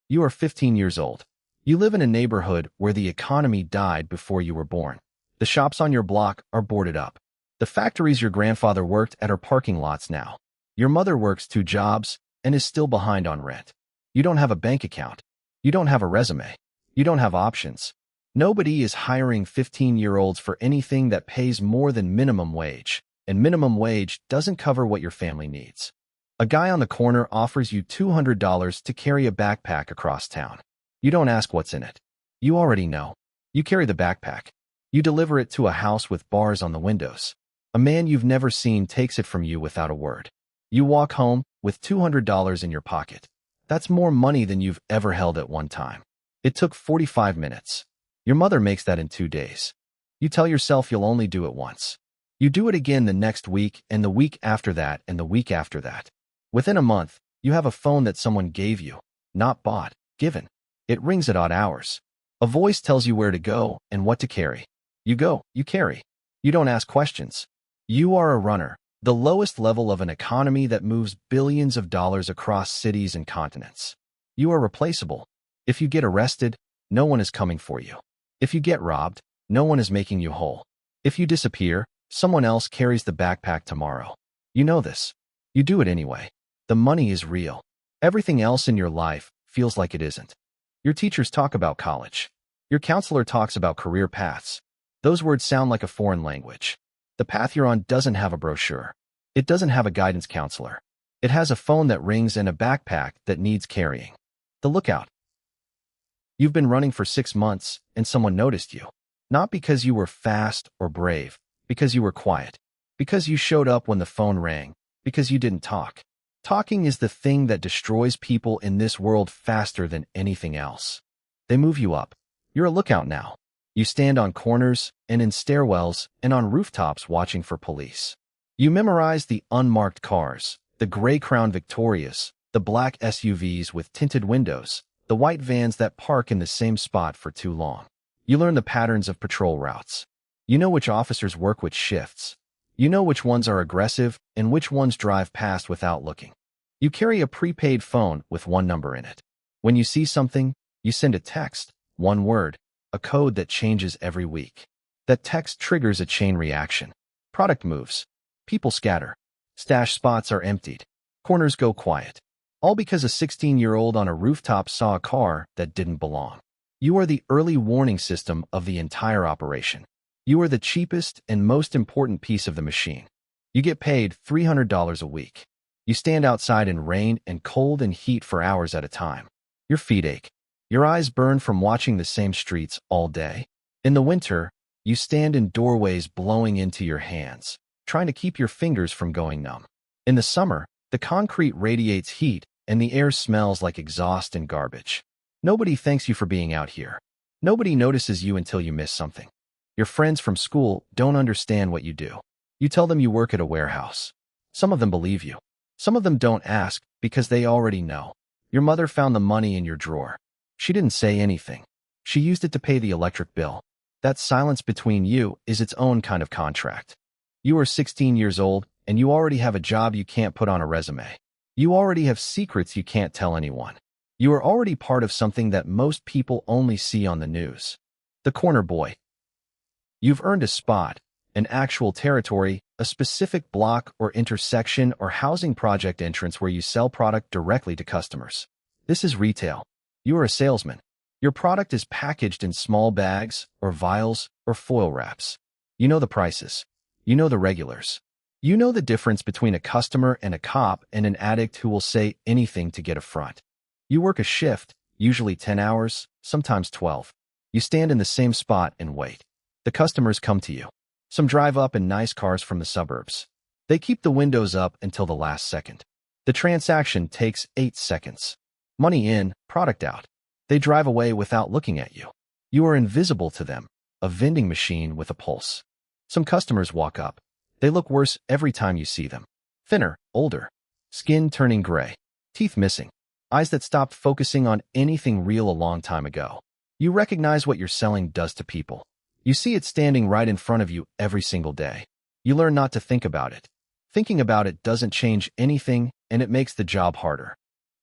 You are 15 years old. You live in a neighborhood where the economy died before you were born. The shops on your block are boarded up. The factories your grandfather worked at are parking lots now. Your mother works 2 jobs and is still behind on rent. You don't have a bank account. You don't have a resume. You don't have options. Nobody is hiring 15-year-olds for anything that pays more than minimum wage, and minimum wage doesn't cover what your family needs. A guy on the corner offers you $200 to carry a backpack across town. You don't ask what's in it. You already know. You carry the backpack. You deliver it to a house with bars on the windows. A man you've never seen takes it from you without a word. You walk home with $200 in your pocket. That's more money than you've ever held at one time. It took 45 minutes. Your mother makes that in 2 days. You tell yourself you'll only do it once. You do it again the next week and the week after that and the week after that. Within a month, you have a phone that someone gave you, not bought, given. It rings at odd hours. A voice tells you where to go and what to carry. You go, you carry. You don't ask questions. You are a runner, the lowest level of an economy that moves billions of dollars across cities and continents. You are replaceable. If you get arrested, no one is coming for you. If you get robbed, no one is making you whole. If you disappear, someone else carries the backpack tomorrow. You know this. You do it anyway. The money is real. Everything else in your life feels like it isn't. Your teachers talk about college. Your counselor talks about career paths. Those words sound like a foreign language. The path you're on doesn't have a brochure. It doesn't have a guidance counselor. It has a phone that rings and a backpack that needs carrying. The lookout. You've been running for 6 months and someone noticed you. Not because you were fast or brave, because you were quiet. Because you showed up when the phone rang, because you didn't talk. Talking is the thing that destroys people in this world faster than anything else. They move you up. You're a lookout now. You stand on corners and in stairwells and on rooftops watching for police. You memorize the unmarked cars, the gray Crown Victorias, the black SUVs with tinted windows, the white vans that park in the same spot for too long. You learn the patterns of patrol routes. You know which officers work which shifts. You know which ones are aggressive and which ones drive past without looking. You carry a prepaid phone with one number in it. When you see something, you send a text, one word, a code that changes every week. That text triggers a chain reaction. Product moves. People scatter. Stash spots are emptied. Corners go quiet. All because a 16-year-old on a rooftop saw a car that didn't belong. You are the early warning system of the entire operation. You are the cheapest and most important piece of the machine. You get paid $300 a week. You stand outside in rain and cold and heat for hours at a time. Your feet ache. Your eyes burn from watching the same streets all day. In the winter, you stand in doorways blowing into your hands, trying to keep your fingers from going numb. In the summer, the concrete radiates heat and the air smells like exhaust and garbage. Nobody thanks you for being out here. Nobody notices you until you miss something. Your friends from school don't understand what you do. You tell them you work at a warehouse. Some of them believe you. Some of them don't ask because they already know. Your mother found the money in your drawer. She didn't say anything. She used it to pay the electric bill. That silence between you is its own kind of contract. You are 16 years old and you already have a job you can't put on a resume. You already have secrets you can't tell anyone. You are already part of something that most people only see on the news. The corner boy. You've earned a spot, an actual territory, a specific block or intersection or housing project entrance where you sell product directly to customers. This is retail. You are a salesman. Your product is packaged in small bags or vials or foil wraps. You know the prices. You know the regulars. You know the difference between a customer and a cop and an addict who will say anything to get a front. You work a shift, usually 10 hours, sometimes 12. You stand in the same spot and wait. The customers come to you. Some drive up in nice cars from the suburbs. They keep the windows up until the last second. The transaction takes 8 seconds. Money in, product out. They drive away without looking at you. You are invisible to them, a vending machine with a pulse. Some customers walk up. They look worse every time you see them. Thinner, older, skin turning gray, teeth missing, eyes that stopped focusing on anything real a long time ago. You recognize what your selling does to people. You see it standing right in front of you every single day. You learn not to think about it. Thinking about it doesn't change anything, and it makes the job harder.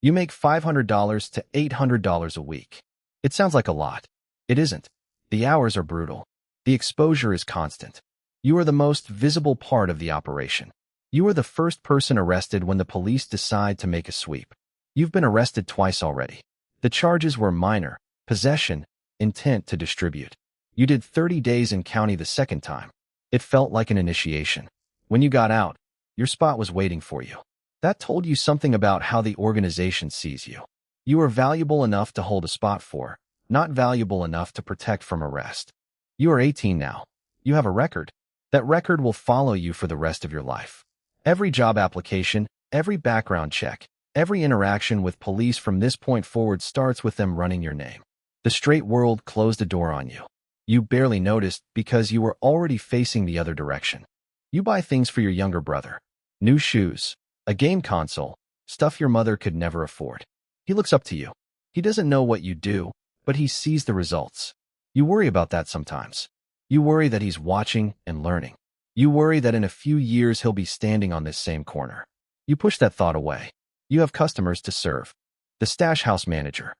You make $500 to $800 a week. It sounds like a lot. It isn't. The hours are brutal. The exposure is constant. You are the most visible part of the operation. You are the first person arrested when the police decide to make a sweep. You've been arrested twice already. The charges were minor: possession, intent to distribute. You did 30 days in county the second time. It felt like an initiation. When you got out, your spot was waiting for you. That told you something about how the organization sees you. You are valuable enough to hold a spot for, not valuable enough to protect from arrest. You are 18 now. You have a record. That record will follow you for the rest of your life. Every job application, every background check, every interaction with police from this point forward starts with them running your name. The straight world closed a door on you. You barely noticed because you were already facing the other direction. You buy things for your younger brother. New shoes, a game console, stuff your mother could never afford. He looks up to you. He doesn't know what you do, but he sees the results. You worry about that sometimes. You worry that he's watching and learning. You worry that in a few years he'll be standing on this same corner. You push that thought away. You have customers to serve. The stash house manager.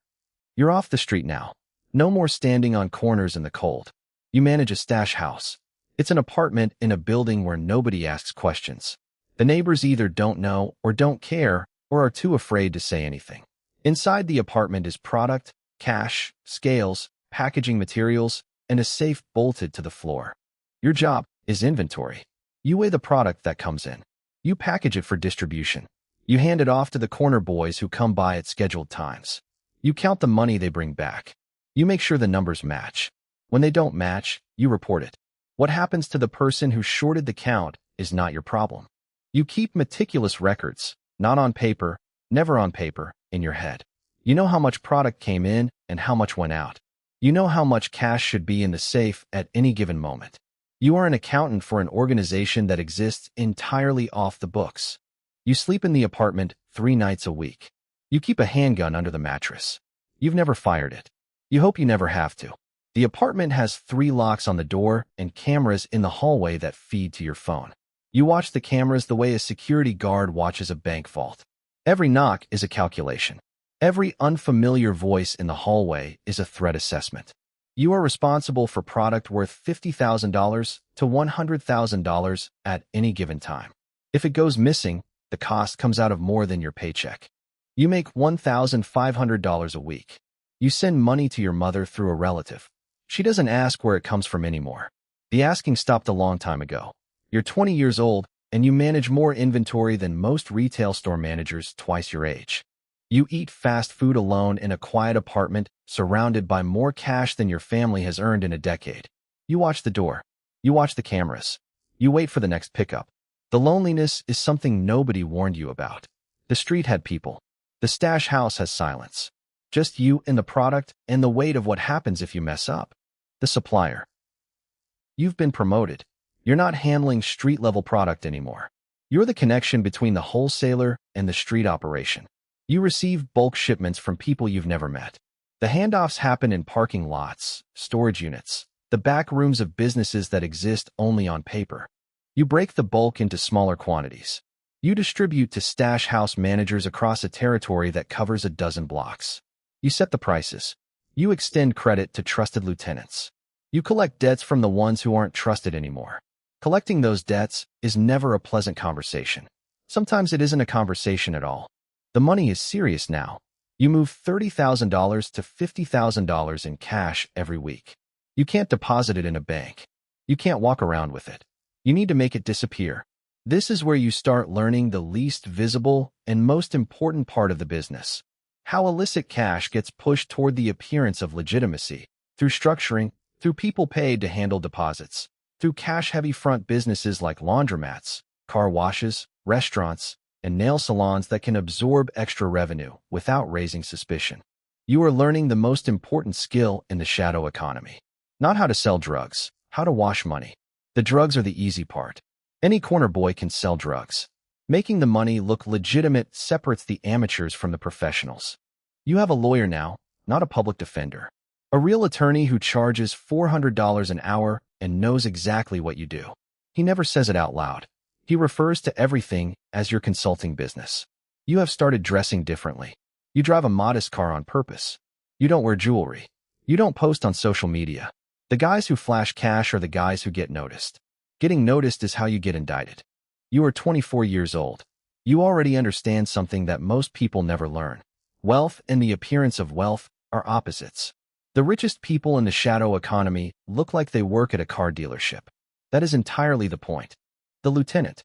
You're off the street now. No more standing on corners in the cold. You manage a stash house. It's an apartment in a building where nobody asks questions. The neighbors either don't know or don't care or are too afraid to say anything. Inside the apartment is product, cash, scales, packaging materials, and a safe bolted to the floor. Your job is inventory. You weigh the product that comes in. You package it for distribution. You hand it off to the corner boys who come by at scheduled times. You count the money they bring back. You make sure the numbers match. When they don't match, you report it. What happens to the person who shorted the count is not your problem. You keep meticulous records, not on paper, never on paper, in your head. You know how much product came in and how much went out. You know how much cash should be in the safe at any given moment. You are an accountant for an organization that exists entirely off the books. You sleep in the apartment 3 nights a week. You keep a handgun under the mattress. You've never fired it. You hope you never have to. The apartment has 3 locks on the door and cameras in the hallway that feed to your phone. You watch the cameras the way a security guard watches a bank vault. Every knock is a calculation. Every unfamiliar voice in the hallway is a threat assessment. You are responsible for product worth $50,000 to $100,000 at any given time. If it goes missing, the cost comes out of more than your paycheck. You make $1,500 a week. You send money to your mother through a relative. She doesn't ask where it comes from anymore. The asking stopped a long time ago. You're 20 years old, and you manage more inventory than most retail store managers twice your age. You eat fast food alone in a quiet apartment, surrounded by more cash than your family has earned in a decade. You watch the door. You watch the cameras. You wait for the next pickup. The loneliness is something nobody warned you about. The street had people. The stash house has silence. Just you and the product and the weight of what happens if you mess up. The supplier. You've been promoted. You're not handling street-level product anymore. You're the connection between the wholesaler and the street operation. You receive bulk shipments from people you've never met. The handoffs happen in parking lots, storage units, the back rooms of businesses that exist only on paper. You break the bulk into smaller quantities. You distribute to stash house managers across a territory that covers a dozen blocks. You set the prices. You extend credit to trusted lieutenants. You collect debts from the ones who aren't trusted anymore. Collecting those debts is never a pleasant conversation. Sometimes it isn't a conversation at all. The money is serious now. You move $30,000 to $50,000 in cash every week. You can't deposit it in a bank. You can't walk around with it. You need to make it disappear. This is where you start learning the least visible and most important part of the business. How illicit cash gets pushed toward the appearance of legitimacy, through structuring, through people paid to handle deposits, through cash-heavy front businesses like laundromats, car washes, restaurants, and nail salons that can absorb extra revenue without raising suspicion. You are learning the most important skill in the shadow economy. Not how to sell drugs, how to wash money. The drugs are the easy part. Any corner boy can sell drugs. Making the money look legitimate separates the amateurs from the professionals. You have a lawyer now, not a public defender. A real attorney who charges $400 an hour and knows exactly what you do. He never says it out loud. He refers to everything as your consulting business. You have started dressing differently. You drive a modest car on purpose. You don't wear jewelry. You don't post on social media. The guys who flash cash are the guys who get noticed. Getting noticed is how you get indicted. You are 24 years old. You already understand something that most people never learn. Wealth and the appearance of wealth are opposites. The richest people in the shadow economy look like they work at a car dealership. That is entirely the point. The lieutenant.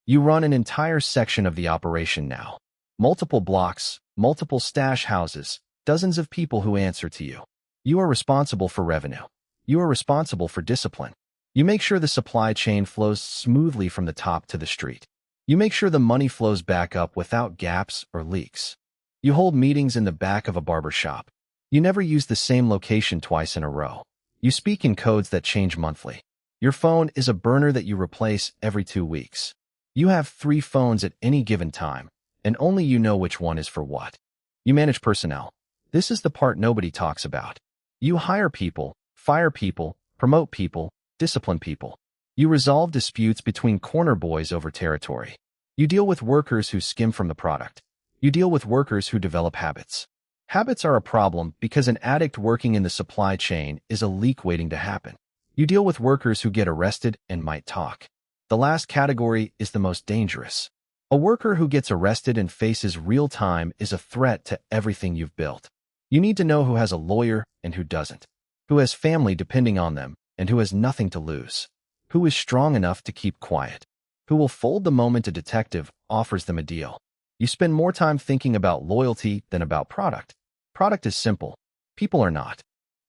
You run an entire section of the operation now. Multiple blocks, multiple stash houses, dozens of people who answer to you. You are responsible for revenue. You are responsible for discipline. You make sure the supply chain flows smoothly from the top to the street. You make sure the money flows back up without gaps or leaks. You hold meetings in the back of a barber shop. You never use the same location twice in a row. You speak in codes that change monthly. Your phone is a burner that you replace every 2 weeks. You have 3 phones at any given time, and only you know which one is for what. You manage personnel. This is the part nobody talks about. You hire people, fire people, promote people, discipline people. You resolve disputes between corner boys over territory. You deal with workers who skim from the product. You deal with workers who develop habits. Habits are a problem because an addict working in the supply chain is a leak waiting to happen. You deal with workers who get arrested and might talk. The last category is the most dangerous. A worker who gets arrested and faces real time is a threat to everything you've built. You need to know who has a lawyer and who doesn't, who has family depending on them and who has nothing to lose, who is strong enough to keep quiet, who will fold the moment a detective offers them a deal. You spend more time thinking about loyalty than about product. Product is simple. People are not.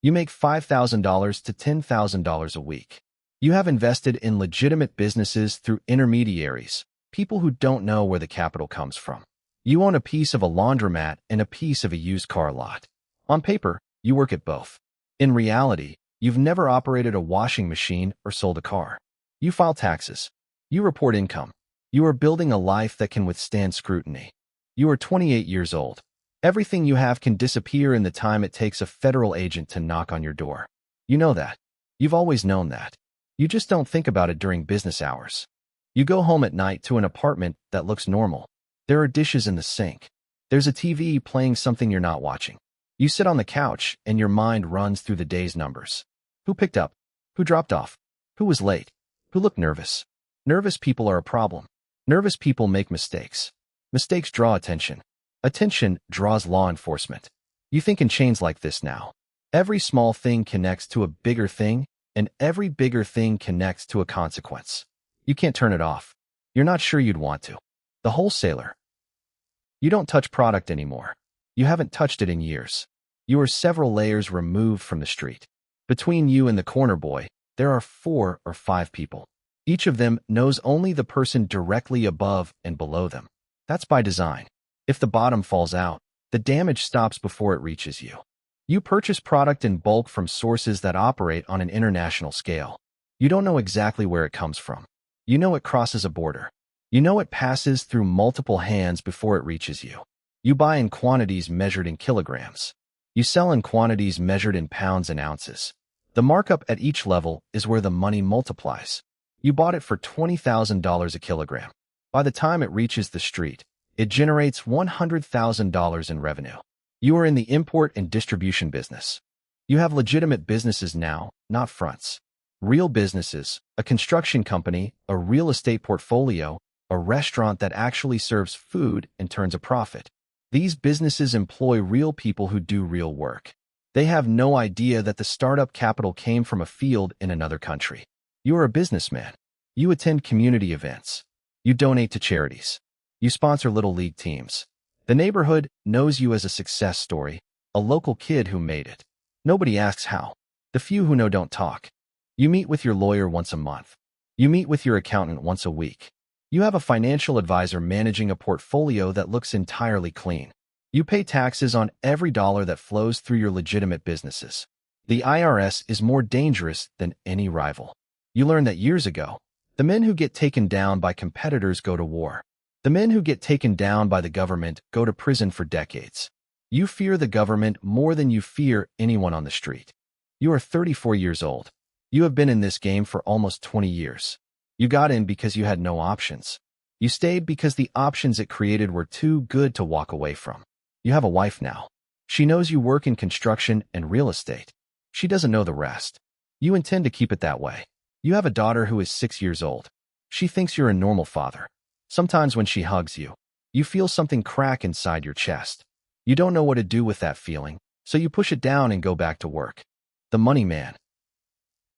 You make $5,000 to $10,000 a week. You have invested in legitimate businesses through intermediaries, people who don't know where the capital comes from. You own a piece of a laundromat and a piece of a used car lot. On paper, you work at both. In reality, you've never operated a washing machine or sold a car. You file taxes. You report income. You are building a life that can withstand scrutiny. You are 28 years old. Everything you have can disappear in the time it takes a federal agent to knock on your door. You know that. You've always known that. You just don't think about it during business hours. You go home at night to an apartment that looks normal. There are dishes in the sink. There's a TV playing something you're not watching. You sit on the couch and your mind runs through the day's numbers. Who picked up? Who dropped off? Who was late? Who looked nervous? Nervous people are a problem. Nervous people make mistakes. Mistakes draw attention. Attention draws law enforcement. You think in chains like this now. Every small thing connects to a bigger thing, and every bigger thing connects to a consequence. You can't turn it off. You're not sure you'd want to. The wholesaler. You don't touch product anymore. You haven't touched it in years. You are several layers removed from the street. Between you and the corner boy, there are 4 or 5 people. Each of them knows only the person directly above and below them. That's by design. If the bottom falls out, the damage stops before it reaches you. You purchase product in bulk from sources that operate on an international scale. You don't know exactly where it comes from. You know it crosses a border. You know it passes through multiple hands before it reaches you. You buy in quantities measured in kilograms. You sell in quantities measured in pounds and ounces. The markup at each level is where the money multiplies. You bought it for $20,000 a kilogram. By the time it reaches the street, it generates $100,000 in revenue. You are in the import and distribution business. You have legitimate businesses now, not fronts. Real businesses, a construction company, a real estate portfolio, a restaurant that actually serves food and turns a profit. These businesses employ real people who do real work. They have no idea that the startup capital came from a field in another country. You are a businessman. You attend community events. You donate to charities. You sponsor little league teams. The neighborhood knows you as a success story, a local kid who made it. Nobody asks how. The few who know don't talk. You meet with your lawyer once a month. You meet with your accountant once a week. You have a financial advisor managing a portfolio that looks entirely clean. You pay taxes on every dollar that flows through your legitimate businesses. The IRS is more dangerous than any rival. You learned that years ago. The men who get taken down by competitors go to war. The men who get taken down by the government go to prison for decades. You fear the government more than you fear anyone on the street. You are 34 years old. You have been in this game for almost 20 years. You got in because you had no options. You stayed because the options it created were too good to walk away from. You have a wife now. She knows you work in construction and real estate. She doesn't know the rest. You intend to keep it that way. You have a daughter who is 6 years old. She thinks you're a normal father. Sometimes when she hugs you, you feel something crack inside your chest. You don't know what to do with that feeling, so you push it down and go back to work. The money man.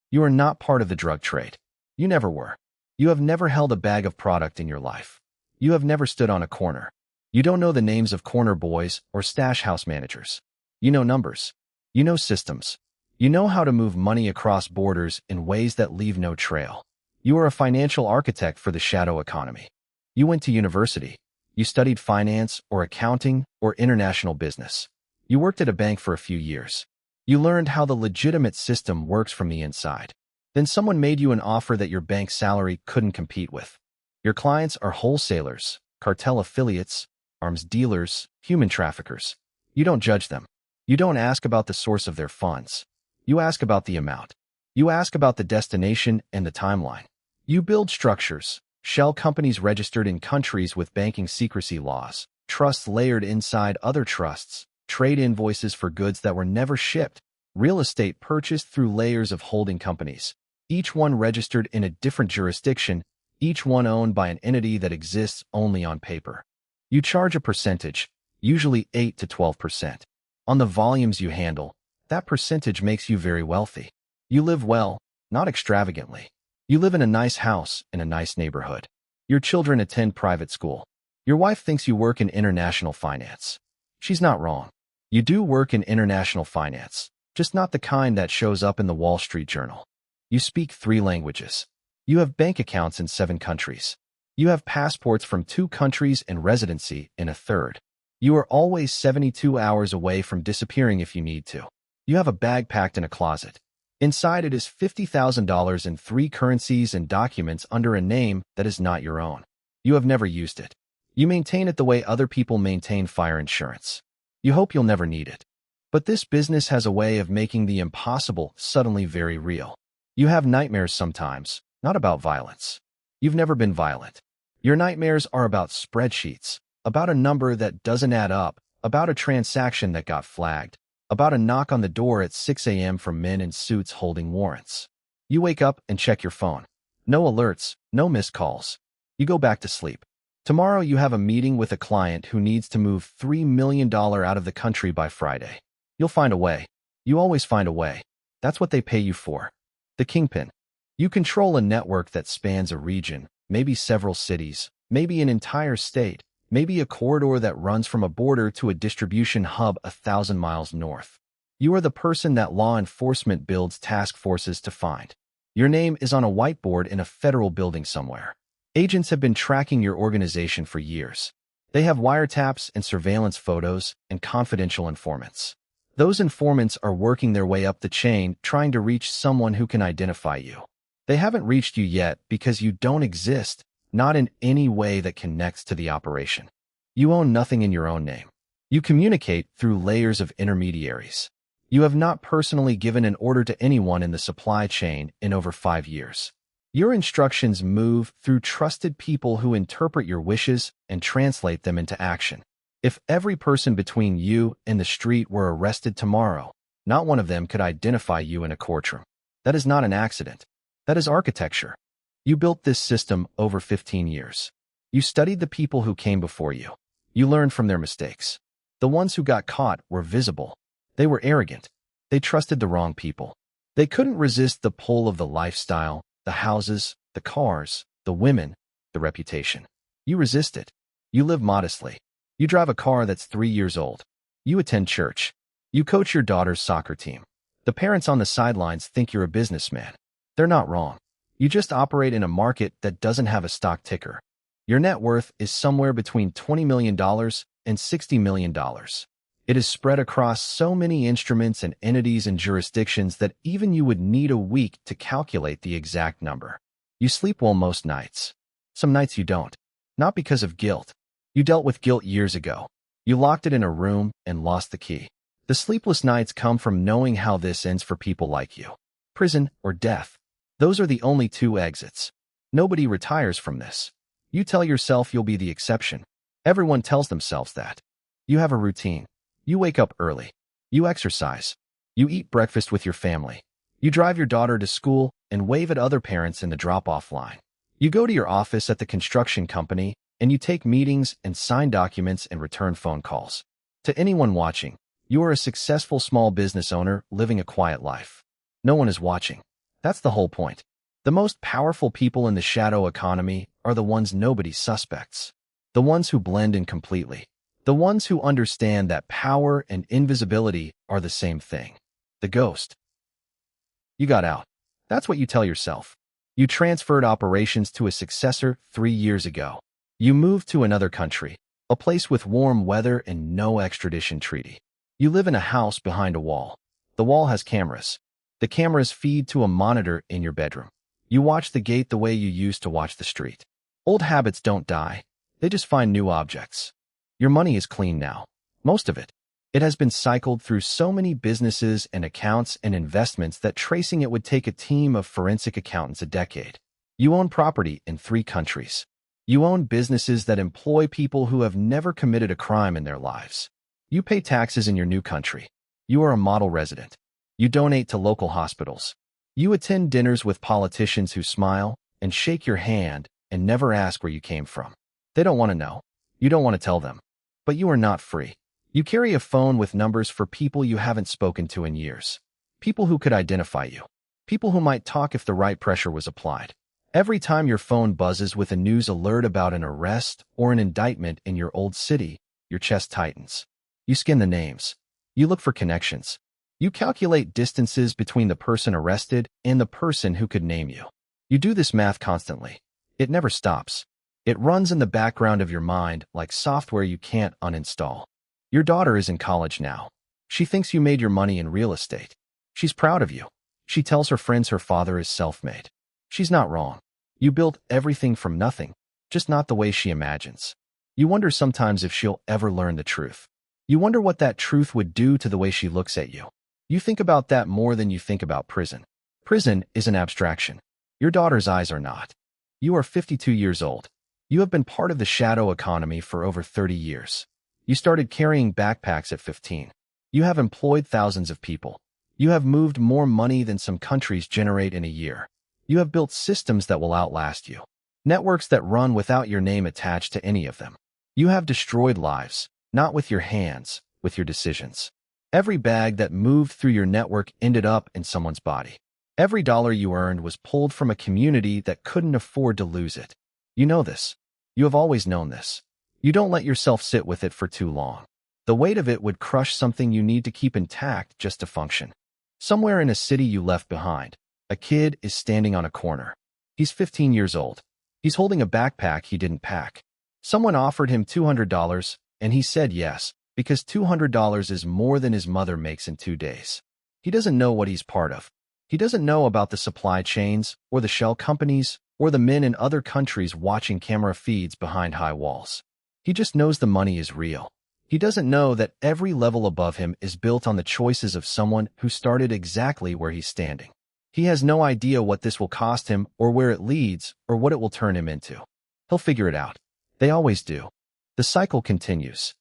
You are not part of the drug trade. You never were. You have never held a bag of product in your life. You have never stood on a corner. You don't know the names of corner boys or stash house managers. You know numbers. You know systems. You know how to move money across borders in ways that leave no trail. You are a financial architect for the shadow economy. You went to university. You studied finance or accounting or international business. You worked at a bank for a few years. You learned how the legitimate system works from the inside. Then someone made you an offer that your bank salary couldn't compete with. Your clients are wholesalers, cartel affiliates, arms dealers, human traffickers. You don't judge them. You don't ask about the source of their funds. You ask about the amount. You ask about the destination and the timeline. You build structures, shell companies registered in countries with banking secrecy laws, trusts layered inside other trusts, trade invoices for goods that were never shipped, real estate purchased through layers of holding companies, each one registered in a different jurisdiction, each one owned by an entity that exists only on paper. You charge a percentage, usually 8 to 12%. On the volumes you handle, that percentage makes you very wealthy. You live well, not extravagantly. You live in a nice house in a nice neighborhood. Your children attend private school. Your wife thinks you work in international finance. She's not wrong. You do work in international finance, just not the kind that shows up in the Wall Street Journal. You speak 3 languages. You have bank accounts in 7 countries. You have passports from 2 countries and residency in a 3rd. You are always 72 hours away from disappearing if you need to. You have a bag packed in a closet. Inside it is $50,000 in 3 currencies and documents under a name that is not your own. You have never used it. You maintain it the way other people maintain fire insurance. You hope you'll never need it. But this business has a way of making the impossible suddenly very real. You have nightmares sometimes, not about violence. You've never been violent. Your nightmares are about spreadsheets, about a number that doesn't add up, about a transaction that got flagged, about a knock on the door at 6 a.m. from men in suits holding warrants. You wake up and check your phone. No alerts, no missed calls. You go back to sleep. Tomorrow you have a meeting with a client who needs to move $3 million out of the country by Friday. You'll find a way. You always find a way. That's what they pay you for. The kingpin. You control a network that spans a region, maybe several cities, maybe an entire state, maybe a corridor that runs from a border to a distribution hub 1,000 miles north. You are the person that law enforcement builds task forces to find. Your name is on a whiteboard in a federal building somewhere. Agents have been tracking your organization for years. They have wiretaps and surveillance photos and confidential informants. Those informants are working their way up the chain trying to reach someone who can identify you. They haven't reached you yet because you don't exist, not in any way that connects to the operation. You own nothing in your own name. You communicate through layers of intermediaries. You have not personally given an order to anyone in the supply chain in over 5 years. Your instructions move through trusted people who interpret your wishes and translate them into action. If every person between you and the street were arrested tomorrow, not one of them could identify you in a courtroom. That is not an accident. That is architecture. You built this system over 15 years. You studied the people who came before you. You learned from their mistakes. The ones who got caught were visible. They were arrogant. They trusted the wrong people. They couldn't resist the pull of the lifestyle, the houses, the cars, the women, the reputation. You resist it. You live modestly. You drive a car that's 3 years old. You attend church. You coach your daughter's soccer team. The parents on the sidelines think you're a businessman. They're not wrong. You just operate in a market that doesn't have a stock ticker. Your net worth is somewhere between $20 million and $60 million. It is spread across so many instruments and entities and jurisdictions that even you would need a week to calculate the exact number. You sleep well most nights. Some nights you don't. Not because of guilt. You dealt with guilt years ago. You locked it in a room and lost the key. The sleepless nights come from knowing how this ends for people like you. Prison or death. Those are the only 2 exits. Nobody retires from this. You tell yourself you'll be the exception. Everyone tells themselves that. You have a routine. You wake up early. You exercise. You eat breakfast with your family. You drive your daughter to school and wave at other parents in the drop-off line. You go to your office at the construction company and you take meetings and sign documents and return phone calls. To anyone watching, you are a successful small business owner living a quiet life. No one is watching. That's the whole point. The most powerful people in the shadow economy are the ones nobody suspects. The ones who blend in completely. The ones who understand that power and invisibility are the same thing. The ghost. You got out. That's what you tell yourself. You transferred operations to a successor 3 years ago. You moved to another country, a place with warm weather and no extradition treaty. You live in a house behind a wall. The wall has cameras. The cameras feed to a monitor in your bedroom. You watch the gate the way you used to watch the street. Old habits don't die. They just find new objects. Your money is clean now. Most of it. It has been cycled through so many businesses and accounts and investments that tracing it would take a team of forensic accountants a decade. You own property in 3 countries. You own businesses that employ people who have never committed a crime in their lives. You pay taxes in your new country. You are a model resident. You donate to local hospitals. You attend dinners with politicians who smile and shake your hand and never ask where you came from. They don't want to know. You don't want to tell them. But you are not free. You carry a phone with numbers for people you haven't spoken to in years. People who could identify you. People who might talk if the right pressure was applied. Every time your phone buzzes with a news alert about an arrest or an indictment in your old city, your chest tightens. You scan the names. You look for connections. You calculate distances between the person arrested and the person who could name you. You do this math constantly. It never stops. It runs in the background of your mind like software you can't uninstall. Your daughter is in college now. She thinks you made your money in real estate. She's proud of you. She tells her friends her father is self-made. She's not wrong. You built everything from nothing, just not the way she imagines. You wonder sometimes if she'll ever learn the truth. You wonder what that truth would do to the way she looks at you. You think about that more than you think about prison. Prison is an abstraction. Your daughter's eyes are not. You are 52 years old. You have been part of the shadow economy for over 30 years. You started carrying backpacks at 15. You have employed thousands of people. You have moved more money than some countries generate in a year. You have built systems that will outlast you. Networks that run without your name attached to any of them. You have destroyed lives, not with your hands, with your decisions. Every bag that moved through your network ended up in someone's body. Every dollar you earned was pulled from a community that couldn't afford to lose it. You know this. You have always known this. You don't let yourself sit with it for too long. The weight of it would crush something you need to keep intact just to function. Somewhere in a city you left behind, a kid is standing on a corner. He's 15 years old. He's holding a backpack he didn't pack. Someone offered him $200, and he said yes, because $200 is more than his mother makes in 2 days. He doesn't know what he's part of. He doesn't know about the supply chains, or the shell companies, or the men in other countries watching camera feeds behind high walls. He just knows the money is real. He doesn't know that every level above him is built on the choices of someone who started exactly where he's standing. He has no idea what this will cost him or where it leads or what it will turn him into. He'll figure it out. They always do. The cycle continues.